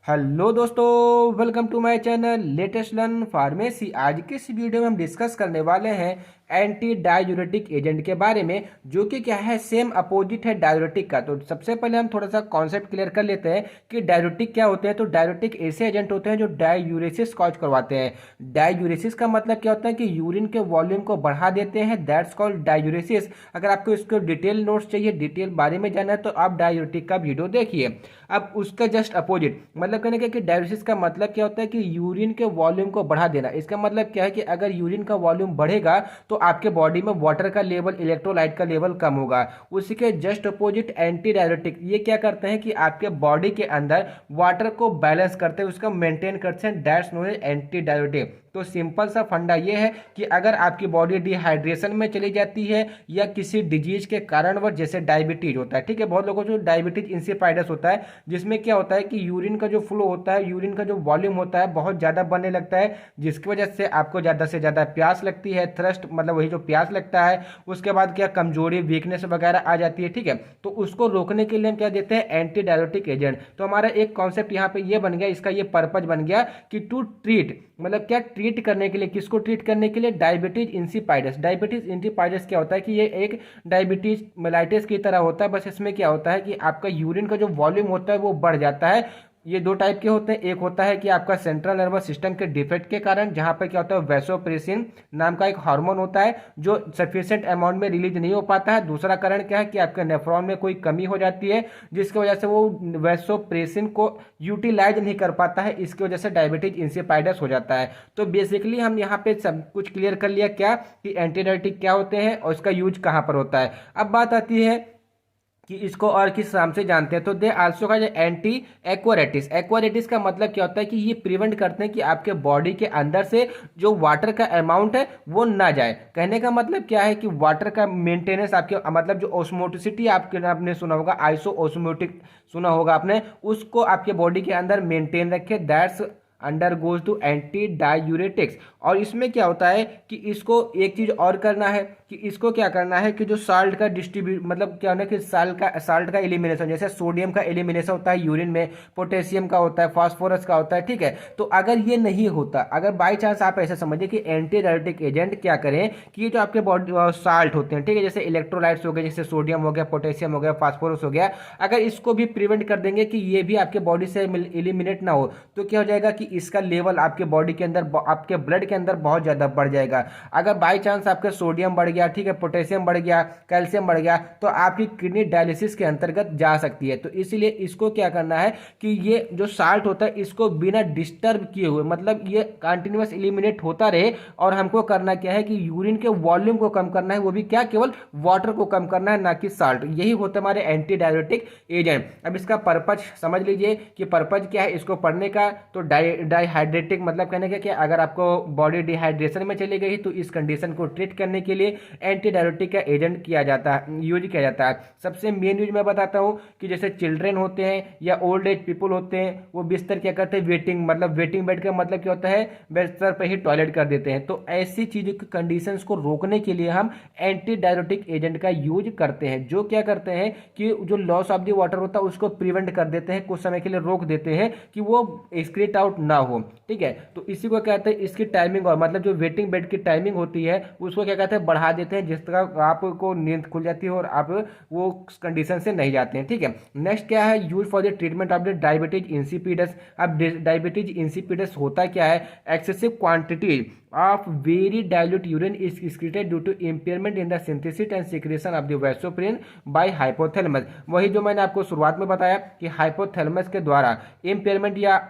Hello दोस्तों, welcome to my channel latest learn pharmacy. आज के इस वीडियो में हम डिस्कस करने वाले हैं एंटी डायूरेटिक एजेंट के बारे में, जो कि क्या है, सेम अपोजिट है डायूरेटिक का। तो सबसे पहले हम थोड़ा सा कॉन्सेप्ट क्लियर कर लेते हैं कि डायूरेटिक क्या होते हैं। तो डायूरेटिक ऐसे एजेंट होते हैं जो डायूरेसिस कॉज करवाते हैं। डायूरेसिस का मतलब क्या होता है कि यूरिन के वॉल्यूम को बढ़ा देते हैं, दैट्स कॉल्ड डायूरेसिस। अगर आपको इसको डिटेल नोट्स चाहिए, डिटेल बारे में जानना है, तो आप डायूरेटिक का वीडियो देखिए। अब उसका जस्ट अपोजिट मतलब कहने का कि डायूरेसिस का मतलब क्या होता है कि यूरिन के वॉल्यूम को बढ़ा देना। इसका मतलब क्या है कि अगर यूरिन का वॉल्यूम बढ़ेगा तो आपके बॉडी में वाटर का लेवल, इलेक्ट्रोलाइट का लेवल कम होगा। उसी के जस्ट अपोजिट एंटी डायूरेटिक, ये क्या करते हैं कि आपके बॉडी के अंदर वाटर को बैलेंस करते हैं, उसका मेंटेन करते हैं, that's known as anti diuretic. तो सिंपल सा फंडा ये है कि अगर आपकी बॉडी डिहाइड्रेशन में चली जाती है या किसी डिजीज के कारणवश, जैसे डायबिटीज होता है, ठीक है, बहुत लोगों को जो डायबिटीज इंसिपाइडस होता है, जिसमें क्या होता है कि यूरिन का जो फ्लो होता है, यूरिन का जो वॉल्यूम होता है बहुत ज़्यादा बनने लगता है, जिसकी वजह से आपको ज़्यादा से ज़्यादा प्यास लगती है, थ्रस्ट मतलब वही जो प्यास लगता है। उसके बाद क्या, कमजोरी, वीकनेस वगैरह आ जाती है, ठीक है। तो उसको रोकने के लिए हम क्या देते हैं, एंटी डायूरेटिक एजेंट। तो हमारा एक कॉन्सेप्ट यहाँ पे ये बन गया, इसका ये पर्पज बन गया कि टू ट्रीट, मतलब क्या, ट्रीट करने के लिए, किसको ट्रीट करने के लिए, डायबिटीज इंसिपाइडस। डायबिटीज इंसिपाइडस क्या होता है कि ये एक डायबिटीज मेलाइटिस की तरह होता है, बस इसमें क्या होता है कि आपका यूरिन का जो वॉल्यूम होता है वो बढ़ जाता है। ये दो टाइप के होते हैं, एक होता है कि आपका सेंट्रल नर्वस सिस्टम के डिफेक्ट के कारण, जहां पर क्या होता है, वैसोप्रेसिन नाम का एक हार्मोन होता है जो सफिशिएंट अमाउंट में रिलीज नहीं हो पाता है। दूसरा कारण क्या है कि आपके नेफ्रॉन में कोई कमी हो जाती है, जिसकी वजह से वो वैसोप्रेसिन को यूटिलाइज नहीं कर पाता है, इसकी वजह से डायबिटीज इंसिपाइडस हो जाता है। तो बेसिकली हम यहाँ पे सब कुछ क्लियर कर लिया, क्या कि एंटीडायरेटिक क्या होते हैं और इसका यूज कहाँ पर होता है। अब बात आती है कि इसको और किस नाम से जानते हैं। तो दे आल्सो का एंटी एक्वारेटिस। एक्वारेटिस का मतलब क्या होता है कि ये प्रिवेंट करते हैं कि आपके बॉडी के अंदर से जो वाटर का अमाउंट है वो ना जाए। कहने का मतलब क्या है कि वाटर का मेंटेनेंस, आपके मतलब जो ऑस्मोटिसिटी आपके आपने सुना होगा, आइसो ऑस्मोटिक सुना होगा आपने, उसको आपके बॉडी के अंदर मेंटेन रखे, that's under goes to anti diuretics. और इसमें क्या होता है कि इसको एक चीज और करना है कि इसको क्या करना है कि जो साल्ट का डिस्ट्रीब्यूट, मतलब क्या होना है कि साल्ट का एलिमिनेशन, जैसे सोडियम का एलिमिनेशन होता है यूरिन में, पोटेशियम का होता है, फास्फोरस का होता है, ठीक है। तो अगर ये नहीं होता, अगर बाई चांस आप ऐसा समझिए कि एंटी डायूरेटिक एजेंट क्या करें कि ये जो आपके बॉडी साल्ट होते हैं, ठीक है, जैसे इलेक्ट्रोलाइट्स हो गए, जैसे सोडियम हो गया, पोटेशियम हो गया, फास्फोरस हो गया, अगर इसको भी प्रिवेंट कर देंगे कि ये भी आपके बॉडी से एलिमिनेट ना हो, तो क्या हो जाएगा कि इसका लेवल आपके बॉडी के अंदर, आपके ब्लड के अंदर बहुत ज्यादा बढ़ जाएगा। अगर बाई चांस आपका सोडियम बढ़ गया, ठीक है, पोटेशियम बढ़ गया, कैल्शियम बढ़ गया, तो आपकी किडनी डायलिसिस के अंतर्गत जा सकती है। तो इसलिए इसको क्या करना है कि ये जो साल्ट होता है इसको बिना डिस्टर्ब किए हुए, मतलब ये कंटिन्यूअस एलिमिनेट होता रहे। और हमको करना क्या है कि यूरिन के वॉल्यूम को कम करना है, वो भी क्या, केवल वाटर को कम करना है, ना कि साल्ट। यही होता है हमारे एंटी डायूरेटिक एजेंट। अब इसका पर्पज समझ लीजिए कि पर्पज क्या है इसको पढ़ने का। तो डाइहाइड्रेटिक मतलब कहने का कि अगर आपको बॉडी डिहाइड्रेशन में चली गई तो इस कंडीशन को ट्रीट करने के लिए एंटी डायूरेटिक का एजेंट किया जाता है, यूज किया जाता है। सबसे मेन यूज मैं बताता हूँ कि जैसे चिल्ड्रेन होते हैं या ओल्ड एज पीपल होते हैं, वो बिस्तर क्या करते हैं, वेटिंग, मतलब वेटिंग बेड का मतलब क्या होता है, बिस्तर पर ही टॉयलेट कर देते हैं। तो ऐसी चीजों की कंडीशंस को रोकने के लिए हम एंटी डायूरेटिक एजेंट का यूज करते हैं, जो क्या करते हैं कि जो लॉस ऑफ द वाटर होता है उसको प्रिवेंट कर देते हैं, कुछ समय के लिए रोक देते हैं कि वो एक्सक्रीट आउट ना हो, ठीक है। तो इसी को कहते हैं, इसकी टाइमिंग, और मतलब जो वेटिंग बेड की टाइमिंग होती है उसको क्या कहते हैं, बढ़ा देते हैं, जिस तरह आपको नींद खुल जाती है और आप वो कंडीशन से नहीं जाते हैं, ठीक है। नेक्स्ट क्या है, use for the treatment of the diabetes insipidus. अब डायबिटीज इंसिपिडस होता क्या है, excessive quantity of very dilute urine is excreted due to impairment in the synthesis and secretion of the vasopressin by hypothalamus। वही जो मैंने आपको शुरुआत में बताया कि हाइपोथैलेमस के द्वारा इम्पेयरमेंट या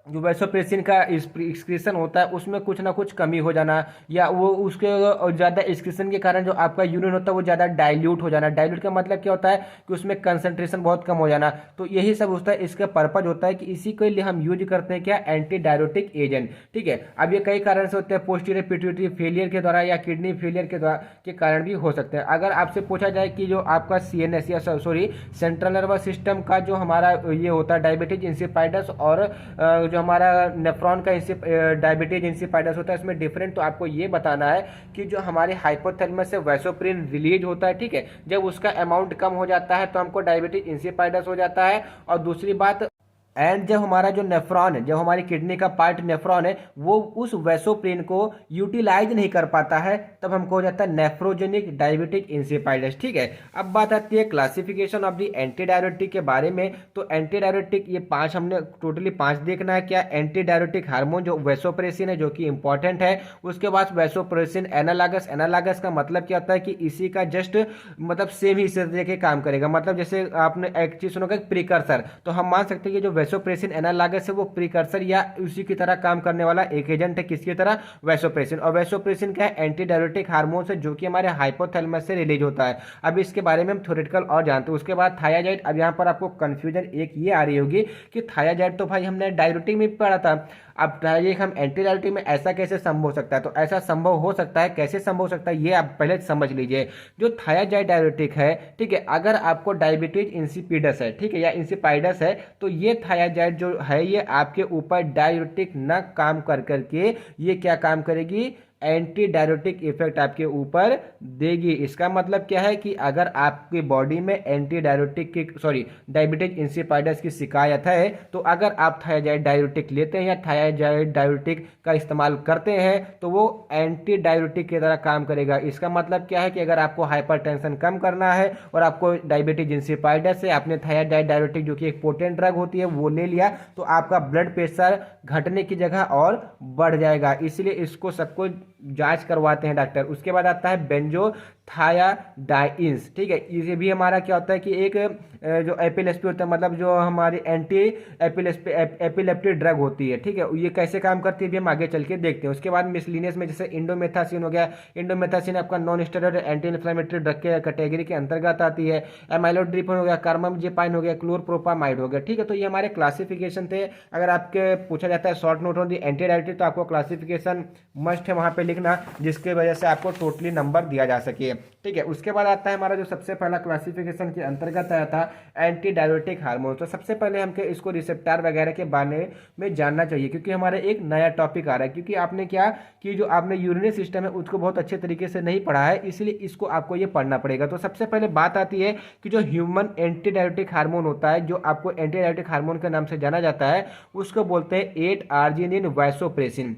जो वैसोप्रेसिन का एक्सक्रीशन होता है उसमें कुछ ना कुछ कमी हो जाना, या वो उसके ज़्यादा एक्सक्रीशन के कारण जो आपका यूरिन होता है वो ज़्यादा डाइल्यूट हो जाना। डाइल्यूट का मतलब क्या होता है कि उसमें कंसंट्रेशन बहुत कम हो जाना। तो यही सब होता है, इसका पर्पज होता है कि इसी के लिए हम यूज करते हैं क्या, एंटी डायूरेटिक एजेंट, ठीक है। अब ये कई कारण से होते हैं, पोस्टीरियर पिट्यूटरी फेलियर के द्वारा या किडनी फेलियर के कारण भी हो सकते हैं। अगर आपसे पूछा जाए कि जो आपका CNS या सॉरी सेंट्रल नर्वस सिस्टम का जो हमारा ये होता है डायबिटीज इंसिपाइडस और जो हमारा नेफ्रॉन का डायबिटीज इंसिपाइडस होता है, इसमें डिफरेंट। तो आपको ये बताना है कि जो हमारे हाइपोथैलेमस से वैसोप्रेसिन रिलीज होता है, ठीक है, जब उसका अमाउंट कम हो जाता है तो हमको डायबिटीज इंसिपाइडस हो जाता है। और दूसरी बात, एंड जब हमारा जो नेफ्रॉन है, जब हमारी किडनी का पार्ट नेफ्रॉन है, वो उस वैसोप्रेन को यूटिलाइज नहीं कर पाता है, तब हमको हो जाता है नेफ्रोजेनिक डायबिटिक इंसिपाइडस। ठीक है, अब बात आती है classification of the anti diuretic के बारे में। तो एंटी डायरेटिक ये 5 हमने टोटली 5 देखना है। क्या एंटी डायरेटिक हार्मोन जो वैसोप्रेसिन है, जो कि इंपॉर्टेंट है। उसके बाद वैसोप्रेसिन एनालॉगस, एनालॉगस का मतलब क्या होता है कि इसी का जस्ट मतलब सेम ही तरीके के काम करेगा। मतलब जैसे आपने एक चीज सुना प्रिकर्सर, तो हम मान सकते हैं कि जो वैसोप्रेसिन एनालॉगस है वो प्रिकर्सर या उसी की तरह काम करने वाला एक एजेंट है। किसकी तरह? वैसोप्रेसिन। और वैसोप्रेसिन क्या है? एंटी डायरेटिक हार्मोन है, जो कि हमारे हाइपोथैलेमस से रिलीज होता है। अब इसके बारे में हम थ्योरेटिकल और जानते हैं। उसके बाद थायाजाइड। अब यहाँ पर आपको कंफ्यूजन एक ये आ रही होगी कि थायाजाइड तो भाई हमने डायरेटिक में पढ़ा था, अब थायाजाइड हम एंटी डायरेटिक में ऐसा कैसे संभव हो सकता है? तो ऐसा संभव हो सकता है, कैसे संभव हो सकता है ये आप पहले समझ लीजिए। जो थायाजाइड डायरेटिक है, ठीक है, अगर आपको डायबिटीज इंसिपिडस है, ठीक है, या इंसिपाइडस है, तो ये थायाजाइड जो है ये आपके ऊपर डायरेटिक न काम कर करके ये क्या काम करेगी? एंटी डायरेटिक इफेक्ट आपके ऊपर देगी। इसका मतलब क्या है कि अगर आपकी बॉडी में एंटी डायरेटिक की डायबिटीज इंसिपाइडस की शिकायत है, तो अगर आप थायाजाइड डायरेटिक लेते हैं या थायाजाइड डायरेटिक का इस्तेमाल करते हैं, तो वो एंटी डायरेटिक की तरह काम करेगा। इसका मतलब क्या है कि अगर आपको हाइपरटेंशन कम करना है और आपको डायबिटीज इंसिपाइडस है, आपने थायाजाइड डायरेटिक जो कि एक पोटेंट ड्रग होती है वो ले लिया, तो आपका ब्लड प्रेशर घटने की जगह और बढ़ जाएगा। इसलिए इसको सबको जांच करवाते हैं डॉक्टर। उसके बाद आता है बेंजोथायाडाइंस। ठीक है, ये भी हमारा क्या होता है कि एक जो एपिलेप्सी होता है, मतलब जो हमारी एंटी एपिलेप्टिक ड्रग होती है। ठीक है, ये कैसे काम करती है भी हम आगे चल के देखते हैं। उसके बाद मिसलिनियस में जैसे इंडोमेथासिन हो गया। इंडोमेथासिन आपका non steroid anti inflammatory drug के कैटेगरी के अंतर्गत आती है। एमाइलोड्रिपन हो गया, कार्बामेजेपाइन हो गया, क्लोरप्रोपामाइड हो गया। ठीक है, तो ये हमारे क्लासिफिकेशन थे। अगर आपके पूछा जाता है short note on the anti diuretic, तो आपको क्लासिफिकेशन मस्ट है वहां पे लिखना, जिसके वजह से आपको टोटली नंबर दिया जा सके। ठीक है, उसके बाद आता है हमारा जो सबसे पहला क्लासिफिकेशन के अंतर्गत आया था एंटी डायरेटिक हार्मोन। तो सबसे पहले हमको इसको रिसेप्टर वगैरह के बारे में जानना चाहिए, क्योंकि हमारा एक नया टॉपिक आ रहा है। क्योंकि आपने क्या कि जो आपने यूरिनरी सिस्टम है उसको बहुत अच्छे तरीके से नहीं पढ़ा है, इसलिए इसको आपको ये पढ़ना पड़ेगा। तो सबसे पहले बात आती है कि जो ह्यूमन एंटी डायरेटिक हार्मोन होता है, जो आपको एंटी डायरेटिक हार्मोन के नाम से जाना जाता है, उसको बोलते हैं 8-आर्जिनिन वैसोप्रेसिन।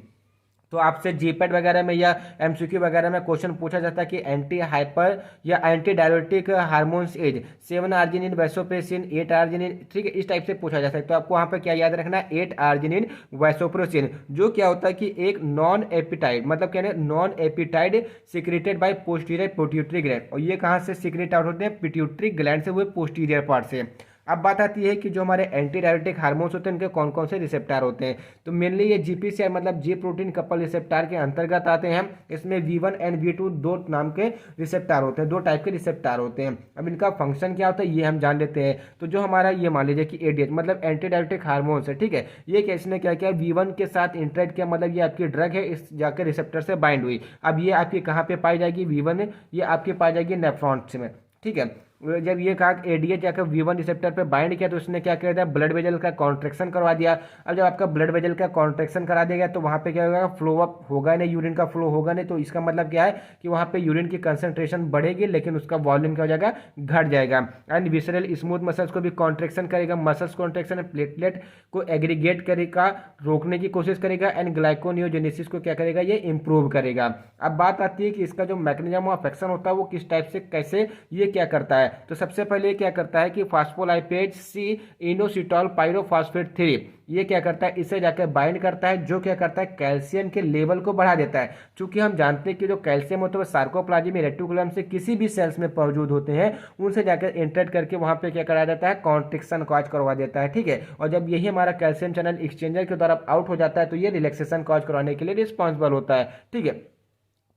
तो आपसे जीपेट वगैरह में या एमसीक्यू वगैरह में क्वेश्चन पूछा जाता है कि एंटी हाइपर या anti diuretic hormones as seven arginine vasopressin, eight arginine, ठीक है, इस टाइप से पूछा जा सकता है। तो आपको वहां पर क्या याद रखना है? 8-आर्जिनिन वैसोप्रेसिन, जो क्या होता है कि एक नॉन एपिटाइड, मतलब क्या है, nonapeptide secreted by posterior pituitary gland. और ये कहां से सिक्रेट आउट होते हैं? पिट्यूटरी ग्लैंड से, हुए पोस्टीरियर पार्ट से। अब बात आती है कि जो हमारे एंटी डायरेटिक हार्मोन्स होते हैं उनके कौन कौन से रिसेप्टर होते हैं। तो मेनली ये जीपीसीआर मतलब जी प्रोटीन कपल रिसेप्टर के अंतर्गत आते हैं। इसमें V1 एंड V2 दो नाम के रिसेप्टर होते हैं, दो टाइप के रिसेप्टर होते हैं। अब इनका फंक्शन क्या होता है ये हम जान लेते हैं। तो जो हमारा ये मान लीजिए कि एडीएच मतलब एंटी डायरेटिक हार्मोन्स है, ठीक है, ये इसने क्या किया, V1 के साथ इंटरेक्ट किया, मतलब ये आपकी ड्रग है, इस जाकर रिसेप्टर से बाइंड हुई। अब ये आपकी कहाँ पे पाई जाएगी? V1 ये आपकी पाई जाएगी नेफ्रॉन्स में। ठीक है, जब ये कहा एडीएच जाकर V1 रिसेप्टर पे बाइंड किया, तो उसने क्या कर दिया? ब्लड वेजल का कॉन्ट्रैक्शन करवा दिया। अब जब आपका ब्लड वेजल का कॉन्ट्रैक्शन करा दिया गया, तो वहां पे क्या होगा? फ्लो अप होगा नहीं, यूरिन का फ्लो होगा नहीं। तो इसका मतलब क्या है कि वहां पे यूरिन की कंसंट्रेशन बढ़ेगी, लेकिन उसका वॉल्यूम क्या हो जाएगा? घट जाएगा। एंड विसरल स्मूथ मसल्स को भी कॉन्ट्रैक्शन करेगा। मसल्स कॉन्ट्रैक्शन प्लेटलेट को एग्रीगेट करेगा, रोकने की कोशिश करेगा। एंड ग्लाइकोनियोजेनेसिस को क्या करेगा? ये इंप्रूव करेगा। अब बात आती है कि इसका जो मैकेनिज्म ऑफ एक्शन होता है वो किस टाइप से, कैसे ये क्या करता है। तो सबसे पहले क्या करता है कि फास्फोलाइपेज सी इनोसिटॉल पायरोफॉस्फेट 3 ये क्या करता है? इसे जाकर बाइंड करता है, जो क्या करता है? कैल्शियम के लेवल को बढ़ा देता है। क्योंकि हम जानते हैं कि जो कैल्शियम होता है वो सार्कोप्लाज्म रेटिकुलम से किसी भी सेल्स में मौजूद होते हैं, उनसे जाकर इंटरेक्ट करके वहां पे क्या करा जाता है? कॉन्ट्रिक्शन कॉज करवा देता है। ठीक है, और जब यही हमारा कैल्शियम चैनल एक्सचेंजर के द्वारा आउट हो जाता है, तो ये रिलैक्सेशन कॉज करवाने के लिए रिस्पॉन्सिबल होता है। ठीक है,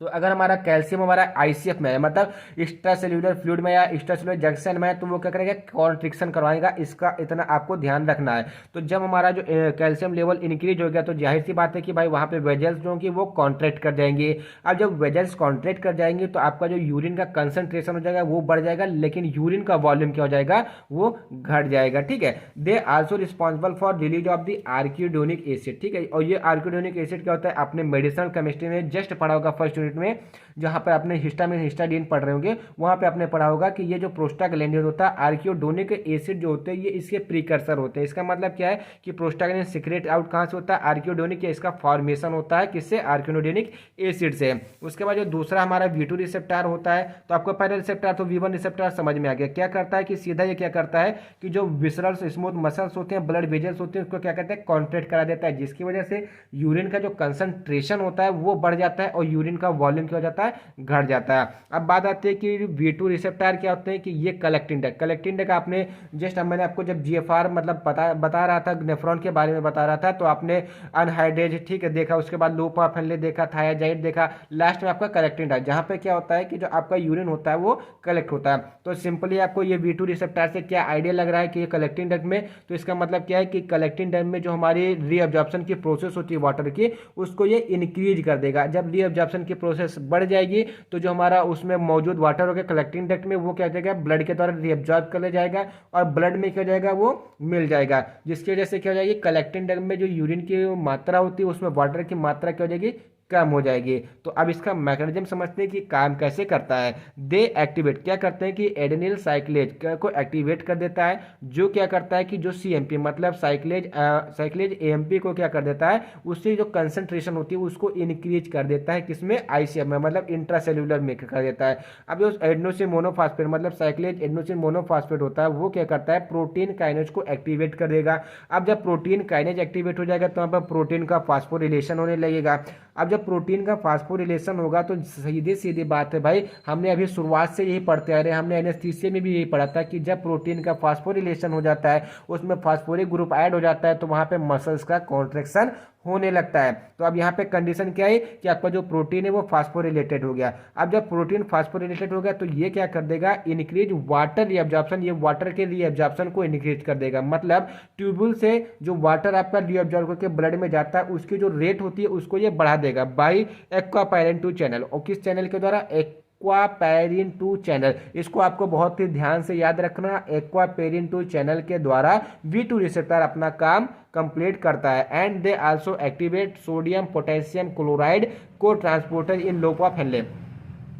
तो अगर हमारा कैल्शियम हमारा आईसीएफ में है, मतलब एक्स्ट्रा सेल्यूलर फ्लूइड में या एक्स्ट्रा सेल्यूलर जंक्शन में है, तो वो क्या करेगा? कॉन्ट्रिक्शन करवाएगा। इसका इतना आपको ध्यान रखना है। तो जब हमारा जो कैल्शियम लेवल इंक्रीज हो गया, तो जाहिर सी बात है कि भाई वहाँ पे वेजल्स जो कि वो कॉन्ट्रैक्ट कर जाएंगे। अब जब वेजल्स कॉन्ट्रैक्ट कर जाएंगे, तो आपका जो यूरिन का कंसंट्रेशन हो जाएगा वो बढ़ जाएगा, लेकिन यूरिन का वॉल्यूम क्या हो जाएगा? वो घट जाएगा। ठीक है, they also responsible for release of the arachidonic acid. ठीक है, और ये आर्किडोनिक एसिड क्या होता है? आपने मेडिसिनल केमिस्ट्री में जस्ट पढ़ा होगा फर्स्ट यूनिट में जहाँ पर आपने हिस्टामिन हिस्टाडीन पढ़ रहे होंगे वहाँ पे आपने पढ़ा होगा कि ये जो प्रोस्टाग्लैंडिन होता है आर्कियोडोनिक एसिड जो होते हैं ये इसके प्रीकर्सर होते हैं। इसका मतलब क्या है कि प्रोस्टाग्लैंडिन सीक्रेट आउट कहाँ से होता है, आर्कियोडोनिक, या इसका फॉर्मेशन होता है किससे, आर्कियोडोनिक एसिड से। उसके बाद जो दूसरा हमारा V2 रिसेप्टर होता है, तो आपको पहले रिसेप्टर तो V1 रिसेप्टर समझ में आ गया। क्या करता है कि सीधा ये क्या करता है कि जो विसरल्स स्मूथ मसल्स होते हैं, ब्लड वेजल्स होते हैं, उसको क्या करते हैं, कॉन्ट्रैक्ट करा देता है, जिसकी वजह से यूरिन का जो कंसंट्रेशन होता है वो बढ़ जाता है और यूरिन का वॉल्यूम क्या हो जाता है, घट जाता है। अब बात आती है कि V2 रिसेप्टर क्या होते हैं कि ये कलेक्टिंग डक्ट, कलेक्टिंग डक्ट आपने जस्ट मैंने आपको जब GFR मतलब बता रहा था, नेफ्रॉन के बारे में बता रहा था, तो आपने अनहाइड्रेज ठीक है देखा, उसके बाद लूप ऑफ हेनले देखा, थायाजाइड देखा, लास्ट में आपका कलेक्टिंग डक्ट, जहाँ पे क्या होता है कि जो आपका यूरिन होता है वो कलेक्ट होता है। तो सिंपली आपको ये V2 रिसेप्टर से क्या आइडिया लग रहा है कि ये कलेक्टिंग डक्ट में, तो इसका मतलब क्या है कि कलेक्टिंग डक्ट में जो हमारी रीअब्जॉर्प्शन की प्रोसेस होती है वाटर की, उसको ये इंक्रीज कर देगा। जब रीअब्जॉर्प्शन की प्रोसेस बढ़ जाएगी तो जो हमारा उसमें मौजूद वाटर होगा कलेक्टिंग डक्ट में वो क्या हो जाएगा, ब्लड के द्वारा रीअब्जॉर्ब कर लिया जाएगा और ब्लड में क्या हो जाएगा, वो मिल जाएगा, जिसकी वजह से क्या हो जाएगी, कलेक्टिंग डक्ट में जो यूरिन की मात्रा होती है उसमें वाटर की मात्रा क्या हो जाएगी, कम हो जाएगी। तो अब इसका मैकेनिज्म समझते हैं कि काम कैसे करता है। दे एक्टिवेट, क्या करते हैं कि एडेनिल साइक्लेज को एक्टिवेट कर देता है, जो क्या करता है कि जो CMP मतलब साइक्लेज AMP को क्या कर देता है, उससे जो कंसंट्रेशन होती है उसको इंक्रीज कर देता है, किसमें, ICM में, मतलब इंट्रासेल्यूलर में कर देता है। अब जो एडेनोसिन मोनोफॉस्फेट मतलब साइक्लेज एडेनोसिन मोनोफॉस्फेट होता है वो क्या करता है, प्रोटीन काइनेज को एक्टिवेट कर देगा। अब जब प्रोटीन काइनेज एक्टिवेट हो जाएगा तो वहाँ पर प्रोटीन का फास्फोरिलेशन होने लगेगा। अब जब प्रोटीन का फास्फोरिलेशन होगा तो सीधी सीधी बात है भाई, हमने अभी शुरुआत से यही पढ़ते आ रहे हैं, हमने एनेस्थीसिया में भी यही पढ़ा था कि जब प्रोटीन का फास्फोरिलेशन हो जाता है उसमें फास्फोरिक ग्रुप ऐड हो जाता है तो वहाँ पे मसल्स का कॉन्ट्रैक्शन होने लगता है। तो अब यहाँ पे कंडीशन क्या है कि आपका जो प्रोटीन है वो फास्फोरिलेटेड हो गया। अब जब प्रोटीन फास्फोरिलेटेड हो गया तो ये क्या कर देगा, इंक्रीज वाटर रीअब्जॉर्प्शन, ये वाटर के रीअब्जॉर्प्शन को इंक्रीज कर देगा। मतलब ट्यूबुल से जो वाटर आपका रीअब्जॉर्ब करके ब्लड में जाता है उसकी जो रेट होती है उसको ये बढ़ा देगा बाई एक्वापायरिन 2 चैनल। और किस चैनल के द्वारा, एक्वापेरिन 2 चैनल। इसको आपको बहुत ही ध्यान से याद रखना, एक्वापेरिन 2 चैनल के द्वारा V2 रिसेप्टर अपना काम कंप्लीट करता है। And they also activate sodium potassium chloride cotransporter in loop of Henle.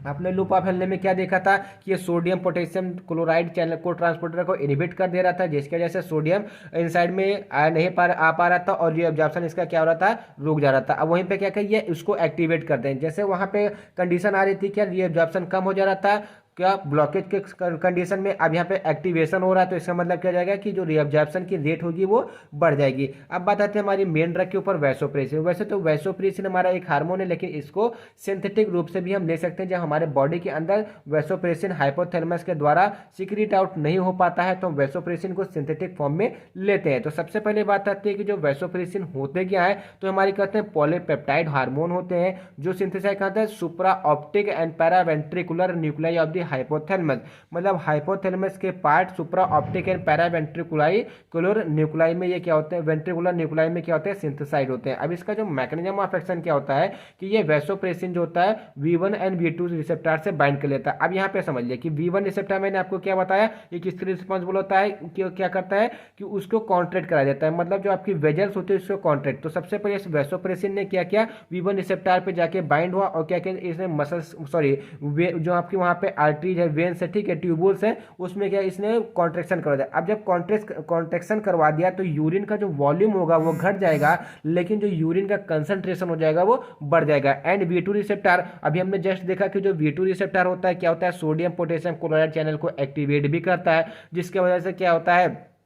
आपने लूप ऑफ हेनले में क्या देखा था कि ये sodium potassium chloride channel cotransporter को इनहिबिट कर दे रहा था, जिसकी वजह से सोडियम इनसाइड में आ पा रहा था और रीअब्जॉर्प्शन इसका क्या हो रहा था, रुक जा रहा था। अब वहीं पे क्या करिए, इसको एक्टिवेट करते हैं। जैसे वहां पे कंडीशन आ रही थी क्या, रीअब्जॉर्प्शन कम हो जा रहा था, क्या ब्लॉकेज के कंडीशन में अब यहाँ पे एक्टिवेशन हो रहा है, तो इसका मतलब क्या जाएगा कि जो रीअब्जॉर्प्शन की रेट होगी वो बढ़ जाएगी। अब बात आती है हमारी मेन ड्रग के ऊपर, वैसोप्रेसिन। वैसे तो वैसोप्रेसिन हमारा एक हार्मोन है, लेकिन इसको सिंथेटिक रूप से भी हम ले सकते हैं। जब हमारे बॉडी के अंदर वैसोप्रेसिन हाइपोथैलेमस के द्वारा सीक्रेट आउट नहीं हो पाता है तो हम वैसोप्रेसिन को सिंथेटिक फॉर्म में लेते हैं। तो सबसे पहले बात आती है कि जो वैसोप्रेसिन होते क्या है, तो हमारे कहते हैं पॉलीपेप्टाइड हार्मोन होते हैं जो सिंथेसाइज करते हैं सुप्रा optic and paraventricular nuclei of the hypothalamus. मतलब हाइपोथैलेमस के part supra optic and paraventricular nuclei में ये क्या होते हैं, वेंट्रिकुलर न्यूक्लियाई में क्या होते हैं, सिंथेसाइड होते हैं। अब इसका जो मैकेनिज्म ऑफ एक्शन क्या होता है कि ये वैसोप्रेसिन जो होता है V1 एंड V2 रिसेप्टर से बाइंड कर लेता है। अब यहाँ पे समझ लिया कि V1 रिसेप्टर मैंने आपको क्या बताया, ये किसके रिस्पॉन्सिबल होता है, क्या करता है कि उसको कॉन्ट्रैक्ट करा देता है, मतलब जो आपकी वेजल्स होती है उसको कॉन्ट्रैक्ट। तो सबसे पहले इस वैसोप्रेसिन ने क्या किया, V1 रिसेप्टर पे जाके बाइंड हुआ और क्या किया, इसने मसल्स जो आपकी वहाँ पे आर्टरीज है, वेन्स है, ठीक है, ट्यूबुल्स है, उसमें क्या इसने कॉन्ट्रैक्शन करवा दिया। अब जब कॉन्ट्रैक्शन करवा दिया तो यूरिन का जो वॉल्यूम होगा वो घट जाएगा, लेकिन जो यूरिन का कंसंट्रेशन हो जाएगा वो बढ़ जाएगा। एंड V2 रिसेप्टर, अभी हमने जस्ट देखा कि जो V2 रिसेप्टर होता है क्या होता है, सोडियम पोटेशियम क्लोराइड चैनल को एक्टिवेट भी करता है, जिसकी वजह से क्या होता है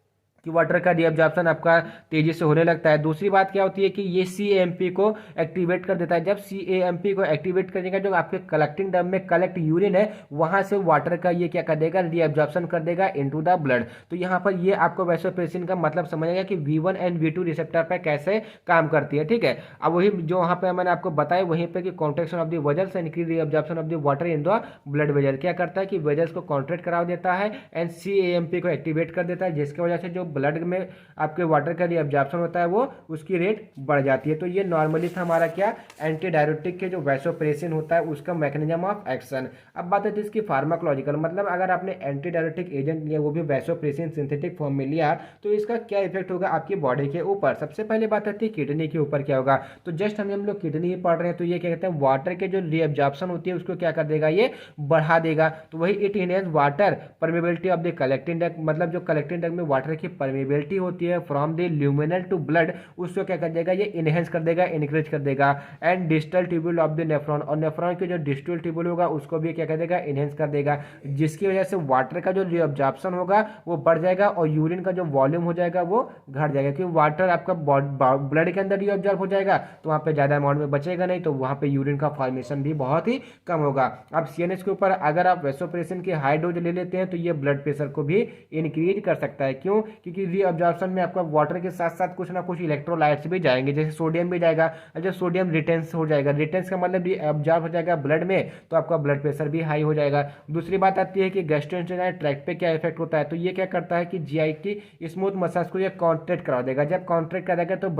कि वाटर का रीअब्जॉर्प्शन आपका तेजी से होने लगता है। दूसरी बात क्या होती है कि ये CAMP को एक्टिवेट कर देता है। जब CAMP को एक्टिवेट करने का जो आपके कलेक्टिंग डम में कलेक्ट यूरिन है वहां से वाटर का ये क्या कर देगा, रीअब्जॉर्प्शन कर देगा इनटू द ब्लड। तो यहाँ पर ये आपको वैसोप्रेसिन का मतलब समझेगा कि V1 एंड V2 रिसेप्टर पर कैसे काम करती है, ठीक है। अब वही जो वहाँ पे मैंने आपको बताया वहीं पे कि contraction of the vessels and increase reabsorption of the water in the blood vessel क्या करता है कि वेजल्स को कॉन्ट्रैक्ट करा देता है एंड CAMP को एक्टिवेट कर देता है, जिसकी वजह से जो ब्लड में आपके वाटर का रीअब्जॉर्प्शन होता है वो उसकी रेट बढ़ जाती है। तो ये नॉर्मली था हमारा क्या, एंटी डायरेटिक के जो वैसोप्रेसिन होता है उसका मैकेनिज्म ऑफ एक्शन। अब बात है इसकी फार्माकोलॉजिकल, मतलब अगर आपने एंटी डायरेटिक एजेंट लिया वो भी वैसोप्रेसिन सिंथेटिक फॉर्म में लिया तो इसका क्या इफेक्ट होगा आपकी बॉडी के ऊपर। सबसे पहले बात आती है किडनी के ऊपर क्या होगा। तो जस्ट हम लोग किडनी ही पढ़ रहे हैं, तो ये क्या कहते हैं, वाटर के जो रीअब्जॉर्प्शन होती है उसको क्या कर देगा, ये बढ़ा देगा। तो वही it enhance water permeability of the collecting duct, मतलब जो कलेक्टिंग डक्ट में वाटर की परमेबिलिटी होती है from the luminal to blood, उसको क्या कर देगा, ये इनहेंस कर देगा, इनक्रीज कर देगा। And distal tubule of the nephron, और नेफ्रॉन के जो डिस्टल ट्यूब्यूल होगा उसको भी क्या कर देगा, इनहेंस कर देगा, जिसकी वजह से वाटर का जो रीअब्जॉर्प्शन होगा वो बढ़ जाएगा और यूरिन का जो वॉल्यूम हो जाएगा वो घट जाएगा, क्योंकि वाटर आपका ब्लड के अंदर रीअब्जॉर्ब हो जाएगा तो वहाँ पे ज़्यादा अमाउंट में बचेगा नहीं, तो वहाँ पे यूरिन का फॉर्मेशन भी बहुत ही कम होगा। अब सीएनएस के ऊपर अगर आप वैसोप्रेसिन की हाई डोज ले लेते हैं तो ये ब्लड प्रेशर को भी इंक्रीज कर सकता है। क्यों? क्योंकि रीअब्जॉर्प्शन में आपका वाटर के साथ साथ कुछ ना कुछ इलेक्ट्रोलाइट्स भी जाएंगे, जैसे सोडियम भी जाएगा, और जब सोडियम रिटेंस हो जाएगा, रिटेंस का मतलब रीअब्जॉर्ब हो जाएगा ब्लड में, तो आपका ब्लड प्रेशर भी हाई हो जाएगा। दूसरी बात आती है कि गैस्ट्रोइंटेस्टाइनल ट्रैक्ट पे क्या इफेक्ट होता है, तो ये क्या करता है कि जीआई की स्मूथ मसल्स को ये कॉन्ट्रैक्ट करा देगा। जब कॉन्ट्रैक्ट करेगा तो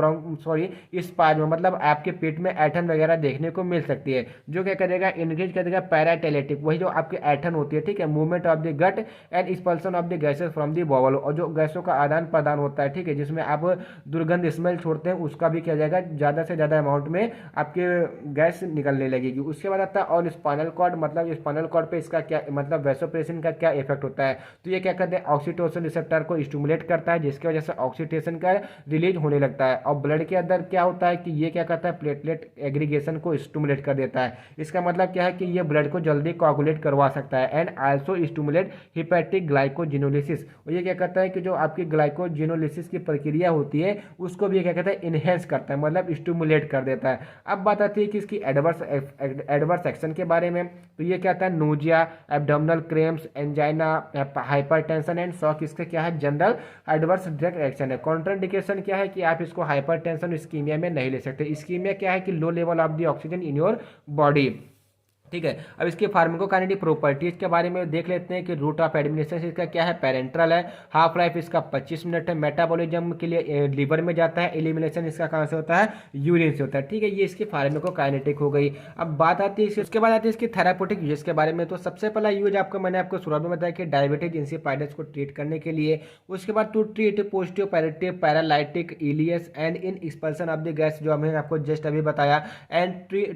स्पाज्म, मतलब आपके पेट में ऐठन वगैरह देखने को मिल सकती है, जो क्या करेगा, इंक्रीज कर देगा पैराटाइलेटिक, वही जो आपके ऐठन होती है, ठीक है, movement of the gut and expulsion of the gases from the bowel, और जो गैसों का आदान प्रदान होता है, ठीक है, जिसमें आप दुर्गंध स्मेल छोड़ते हैं उसका भी क्या जाएगा, ज़्यादा से ज़्यादा अमाउंट में आपके गैस निकलने लगेगी। उसके बाद आता है और स्पाइनल कॉर्ड, मतलब स्पाइनल कॉर्ड पे इसका क्या, मतलब वैसोप्रेसिन का क्या इफेक्ट होता है, तो ये क्या करते हैं, ऑक्सीटोसिन रिसेप्टर को स्टिमुलेट करता है, जिसकी वजह से ऑक्सीटेशन का रिलीज होने लगता है। और ब्लड के अंदर क्या होता है कि ये क्या करता है, प्लेटलेट एग्रीगेशन को स्टिमुलेट कर देता है। इसका मतलब क्या है कि ये ब्लड को जल्दी कोआगुलेट करवा सकता है। And also stimulate hepatic glycogenolysis, और ये क्या करता है कि जो आपकी ग्लाइकोजिनोलिसिस की प्रक्रिया होती है उसको भी क्या कहता है, इनहेंस करता है, मतलब स्टिमुलेट कर देता है। अब बात आती है कि इसकी एडवर्स एक्शन के बारे में, तो ये क्या आता है, nausea, abdominal cramps, angina, hypertension and shock, इसका क्या है, जनरल एडवर्स ड्रग एक्शन है। कॉन्ट्राइंडिकेशन क्या है कि आप इसको हाइपरटेंशन इस्कीमिया में नहीं ले सकते। इस्कीमिया क्या है कि low level of the oxygen in your body, ठीक है। अब इसके फार्माकोकाइनेटिक प्रॉपर्टीज के बारे में देख लेते हैं कि रूट ऑफ एडमिनिस्ट्रेशन इसका क्या है, पेरेंट्रल है, हाफ लाइफ इसका 25 मिनट है, मेटाबॉलिज्म के लिए लीवर में जाता है, एलिमिनेशन इसका कहाँ से होता है, यूरिन से होता है, ठीक है। ये इसकी फार्माकोकाइनेटिक हो गई। अब बात आती है उसके बाद आती है इसकी थेराप्यूटिक यूज के बारे में। तो सबसे पहला यूज मैंने आपको शुरुआत में बताया कि डायबिटीज इंसिपाइडस को ट्रीट करने के लिए। उसके बाद to treat postoperative paralytic ileus and in expulsion of the gas, जो हमने आपको जस्ट अभी बताया। And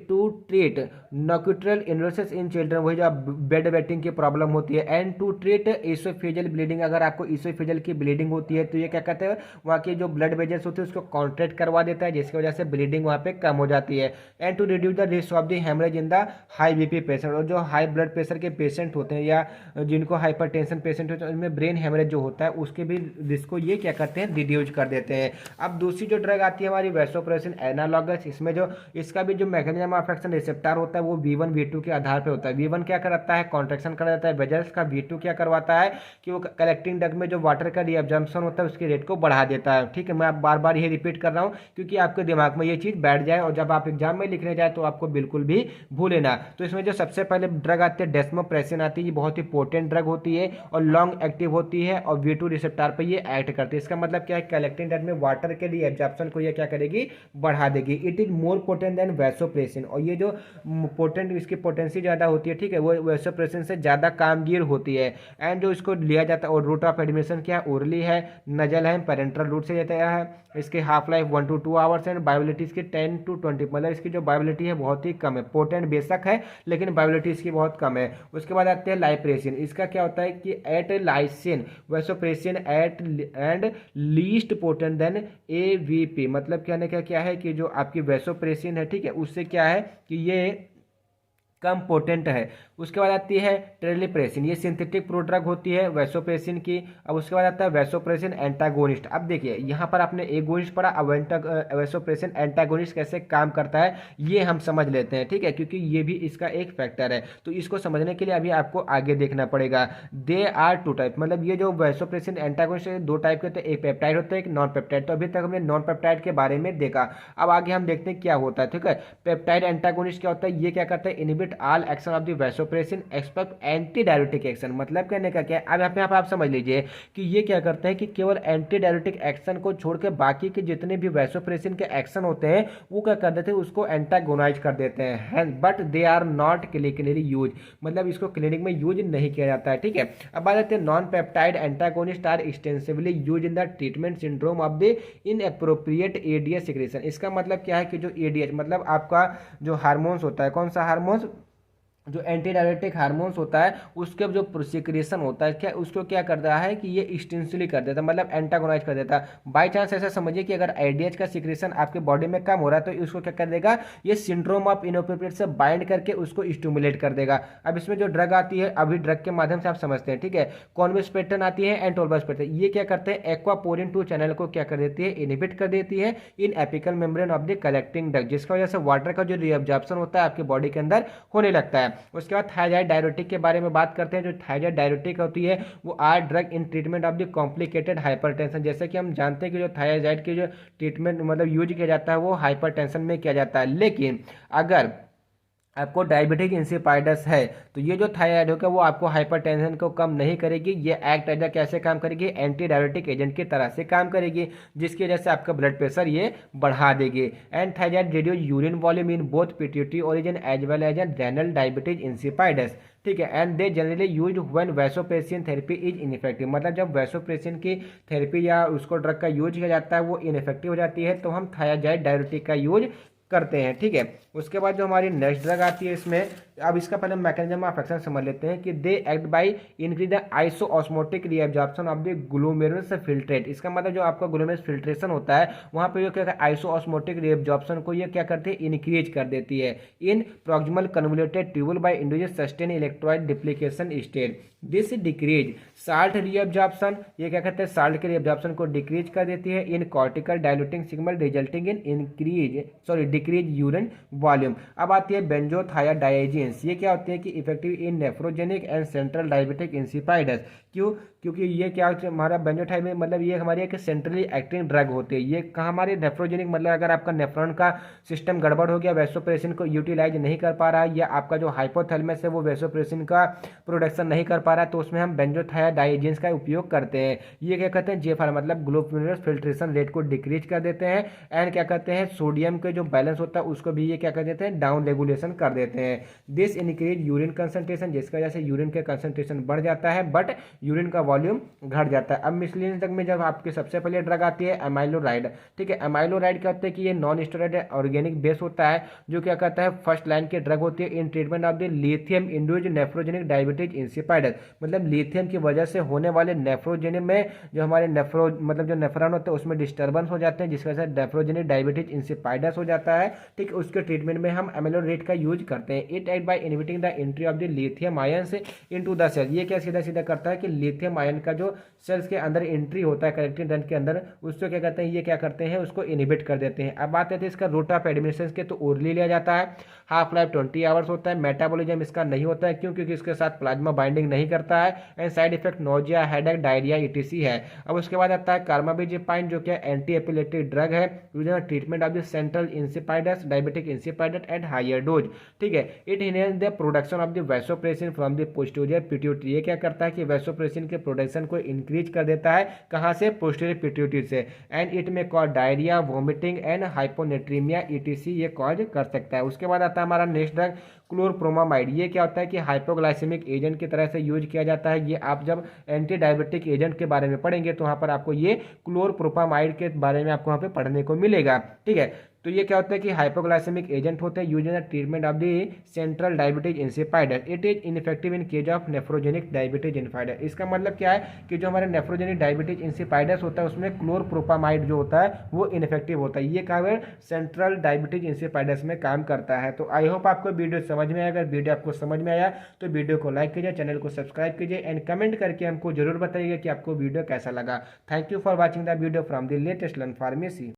to treat nocturnal enuresis in children, वही जो बेड वेटिंग की प्रॉब्लम होती है। And to treat oesophageal bleeding, अगर आपको इसोफेजियल की ब्लीडिंग होती है तो ये क्या कहते हैं, वहाँ की जो ब्लड वेजल्स होती है उसको कॉन्ट्रैक्ट करवा देता है, जिसकी वजह से ब्लीडिंग वहाँ पे कम हो जाती है। And to reduce the risk of the haemorrhage in the high BP patient, और जो हाई ब्लड प्रेशर के पेशेंट होते हैं या जिनको हाइपरटेंशन पेशेंट होते हैं उनमें ब्रेन हेमरेज जो होता है उसके भी रिस्क को ये क्या करते हैं, रिड्यूस कर देते हैं। अब दूसरी जो ड्रग आती है हमारी वैसोप्रेसिन एनालॉगस, इसमें जो इसका भी जो मैकेनिज्म ऑफ एक्शन रिसेप्टर होता है वो V1 V2 के आधार पे होता है। V1 क्या करता है, कॉन्ट्रैक्शन कर देता है वेजल्स का। V2 क्या करवाता है कि वो कलेक्टिंग डक्ट में जो वाटर का रीअब्जॉर्प्शन होता है उसके रेट को बढ़ा देता है, ठीक है। मैं बार बार ये रिपीट कर रहा हूँ क्योंकि आपके दिमाग में ये चीज़ बैठ जाए और जब आप एग्जाम में लिखने जाए तो आपको बिल्कुल भी भूले ना। तो इसमें जो सबसे पहले ड्रग आती है डेस्मोप्रेसिन आती है, ये बहुत ही पोटेंट ड्रग होती है और लॉन्ग एक्टिव होती है और V2 रिसेप्टर पर ये एक्ट करती है। इसका मतलब क्या है, कलेक्टिंग डक्ट में वाटर के रीअब्जॉर्प्शन को ये क्या करेगी, बढ़ा देगी। It is more potent then vasopressin, और ये जो पोटेंट इसकी पोटेंसी ज़्यादा होती है, ठीक है, वो वैसोप्रेसिन से ज़्यादा कामगीर होती है। एंड जो इसको लिया जाता है और रूट ऑफ एडमिशन क्या है, ओरली है, नजल है, पेरेंट्रल रूट से जाता है। इसकी half life 1 to 2 hours and बायोबिलिटी इसकी 10 to 20, मतलब इसकी जो बायोबिलिटी है बहुत ही कम है। पोटेंट बेशक है लेकिन बायोबिलिटी इसकी बहुत कम है। उसके बाद आते हैं लाइप्रेसिन, इसका क्या होता है कि eight lysine vasopressin at and least potent than AVP, मतलब क्या है कि जो आपकी वैसोप्रेसिन है, ठीक है, उससे क्या है कि ये कम पोटेंट है। उसके बाद आती है ट्रेलिप्रेसिन, ये सिंथेटिक प्रोड्रग होती है वैसोप्रेसिन की। अब उसके बाद आता है वैसोप्रेसिन एंटागोनिस्ट। अब देखिए यहाँ पर आपने एगोनिस्ट पढ़ा, अब वैसोप्रेसिन एंटागोनिस्ट कैसे काम करता है ये हम समझ लेते हैं, ठीक है, क्योंकि ये भी इसका एक फैक्टर है। तो इसको समझने के लिए अभी आपको आगे देखना पड़ेगा। दे आर टू टाइप, मतलब ये जो वैसोप्रेसिन एंटागोनिस्ट दो टाइप के होते हैं, एक पेप्टाइड होता है, एक नॉन पेप्टाइड। तो अभी तक हमने नॉन पेप्टाइड के बारे में देखा, अब आगे हम देखते हैं क्या होता है, ठीक है। पेप्टाइड एंटागोनिस्ट क्या होता है, ये क्या करता है, inhibit inhibit all action of the vasopressin except anti diuretic action. मतलब कहने का क्या है, अब यहाँ पे आप समझ लीजिए कि ये क्या करते हैं कि केवल एंटी डायरेटिक एक्शन को छोड़ के बाकी के जितने भी वैसोप्रेसिन के एक्शन होते हैं वो क्या कर देते हैं, उसको एंटागोनाइज कर देते हैं, but they are not clinically use, मतलब इसको क्लिनिक में यूज नहीं किया जाता है। ठीक है, अब बात करते हैं non peptide antagonist are extensively use in the treatment syndrome of the inappropriate ADH secretion. इसका मतलब क्या है कि जो एडीएच मतलब आपका जो हार्मोन्स होता है, कौन सा हार्मोन्स, जो एंटी डायरेटिक हार्मोन्स होता है उसके जो प्रोसिक्रेशन होता है क्या, उसको क्या करता है कि ये एक्सटेंसिवली कर देता है, मतलब एंटागोनाइज कर देता है। बाई चांस ऐसा समझिए कि अगर आईडीएच का सिक्रेशन आपके बॉडी में कम हो रहा है तो इसको क्या कर देगा, ये सिंड्रोम ऑफ इनएप्रोप्रिएट से बाइंड करके उसको स्टिमुलेट कर देगा। अब इसमें जो ड्रग आती है, अभी ड्रग के माध्यम से आप समझते हैं, ठीक है, कॉन्वेक्स पैटर्न आती है एंड टोल्बस पैटर्न, ये क्या करते हैं, एक्वापोरिन 2 चैनल को क्या कर देती है, इनहिबिट कर देती है in apical membrane of the collecting duct, जिसकी वजह से वाटर का जो रीअब्जॉर्प्शन होता है आपके बॉडी के अंदर होने लगता है। उसके बाद थायराइड डायरेटिक के बारे में बात करते हैं। जो थायराइड डायरेटिक होती है वो are drug in treatment of the complicated hypertension. जैसे कि हम जानते हैं कि जो थायराइड की जो ट्रीटमेंट मतलब यूज किया जाता है वो हाइपरटेंशन में किया जाता है, लेकिन अगर आपको डायबिटिक इंसिपाइडस है तो ये जो थायराइड होगा वो आपको हाइपरटेंशन को कम नहीं करेगी, ये एक्ट एज कैसे काम करेगी, एंटी डायबिटिक एजेंट की तरह से काम करेगी, जिसकी वजह से आपका ब्लड प्रेशर ये बढ़ा देगी। And thyroid reduce urine volume in both pituitary origin as well as renal diabetic insipidus. ठीक है, and they generally use when vasopressin therapy is ineffective, मतलब जब वैसोप्रेसिन की थेरेपी या उसको ड्रग का यूज किया जाता है वो इनइफेक्टिव हो जाती है तो हम थायराइड डायरेटिक का यूज करते हैं। ठीक है, उसके बाद जो हमारी नेक्स्ट ड्रग आती है इसमें, अब इसका पहले मैकेनिज्म ऑफ एक्शन समझ लेते हैं कि they act by increase the iso-osmotic reabsorption of the glomerulus filtrate. इसका मतलब जो आपका ग्लोमेरुलस फिल्ट्रेशन होता है वहाँ पे जो क्या आइसोऑस्मोटिक रीअब्जॉर्प्शन को ये क्या करती है, इंक्रीज कर देती है in proximal convoluted tubule by induce sustain electrolyte depletion state. This decrease salt reabsorption, ये क्या कहते हैं, साल्ट के रीअब्जॉर्प्शन को डिक्रीज कर देती है in cortical diluting signal resulting in decrease urine volume. अब आती है बेंजोथायाडाइजीन्स, ये क्या होती है कि effective in nephrogenic and central diabetic insipidus. क्यों, क्योंकि ये क्या हमारा बेंजोथाइ में मतलब ये हमारी एक सेंट्रली एक्टिंग ड्रग होती है, ये कहाँ हमारे नेफ्रोजेनिक मतलब अगर आपका नेफ्रॉन का सिस्टम गड़बड़ हो गया, वैसोप्रेसिन को यूटिलाइज नहीं कर पा रहा है या आपका जो हाइपोथैलेमस है वो वैसोप्रेसिन का प्रोडक्शन नहीं कर पा रहा है तो उसमें हम बेंजोथायाडाइजीन्स का उपयोग करते हैं। ये क्या कहते हैं, जेफार मतलब ग्लोमेरुलर फिल्ट्रेशन रेट को डिक्रीज कर देते हैं एंड क्या कहते हैं सोडियम के जो बैलेंस होता है उसको भी ये क्या कर देते हैं, डाउन रेगुलेशन कर देते हैं। दिस इंक्रीज यूरिन कंसंट्रेशन, जिसकी वजह से यूरिन के कंसंट्रेशन बढ़ जाता है बट यूरिन का वॉल्यूम घट जाता है। अब मिसलिनियस ड्रग में जब आपकी सबसे पहले ड्रग आती है एमाइलोराइड। ठीक है, एमाइलोराइड क्या होता है कि ये नॉन स्टेरॉइड ऑर्गेनिक बेस होता है जो क्या कहता है फर्स्ट लाइन की ड्रग होती है in treatment of the lithium induced nephrogenic diabetes insipidus. मतलब लिथियम की वजह से होने वाले नेफ्रोजेनिक में जो हमारे मतलब जो नेफ्रॉन होते हैं उसमें डिस्टर्बेंस हो जाते हैं जिसकी वजह से नेफ्रोजेनिक डायबिटीज इंसिपाइडस हो जाता है। ठीक, उसके ट्रीटमेंट में हम एमाइलोराइड का यूज करते हैं। It act by inhibiting the entry of the lithium ions into the cell. ये क्या सीधा सीधा करता है कि लिथियम आयन का जो सेल्स के अंदर एंट्री होता है कलेक्टिंग डक्ट के अंदर उसको क्या करते हैं, ये क्या करते हैं, उसको इनहिबिट कर देते हैं। अब बात आती है इसका रूट ऑफ एडमिनिस्ट्रेशन के, तो ओरली लिया जाता है, हाफ लाइफ 20 आवर्स होता है, मेटाबॉलिज्म इसका नहीं होता है क्यों, क्योंकि इसके साथ प्लाज्मा बाइंडिंग नहीं करता है and side effect nausea, headache, diarrhoea ETC है। अब उसके बाद आता है कार्बामेजेपाइन जो कि एंटी एपिलेप्टिक ड्रग है used treatment of the central insipidus diabetic insipidus at higher dose. ठीक है, it enhance the production of the vasopressin from the posterior pituitary. ये क्या करता है कि वैसोप्रेसिन के प्रोडक्शन को इंक्रीज कर देता है, कहां से, पोस्टीरियर पिट्यूटरी से, एंड इट में cause diarrhoea, vomiting and hyponatraemia etc ये कॉज कर सकता है। उसके बाद आता है हमारा नेक्स्ट ड्रग क्लोरप्रोमामाइड। ये क्या होता है कि हाइपोग्लाइसेमिक एजेंट की तरह से यूज किया जाता है। ये आप जब एंटी डायबिटिक एजेंट के बारे में पढ़ेंगे तो वहाँ पर आपको ये क्लोरप्रोमामाइड के बारे में आपको वहाँ पे पढ़ने को मिलेगा। ठीक है, तो ये क्या होता है कि हाइपोग्लाइसेमिक एजेंट होते हैं use in the treatment of the central diabetes insipidus. It is ineffective in case of nephrogenic diabetes insipidus. इसका मतलब क्या है कि जो हमारे नेफ्रोजेनिक डायबिटीज इंसिपाइडस होता है उसमें क्लोरप्रोपामाइड जो होता है वो इनइफेक्टिव होता है। ये क्या सेंट्रल डायबिटीज इंसिपाइडस में काम करता है। तो आई होप आपको वीडियो समझ में आया। अगर वीडियो आपको समझ में आया तो वीडियो को लाइक कीजिए, चैनल को सब्सक्राइब कीजिए एंड कमेंट करके हमको जरूर बताइएगा कि आपको वीडियो कैसा लगा। Thank you for watching the video from the latest learn pharmacy.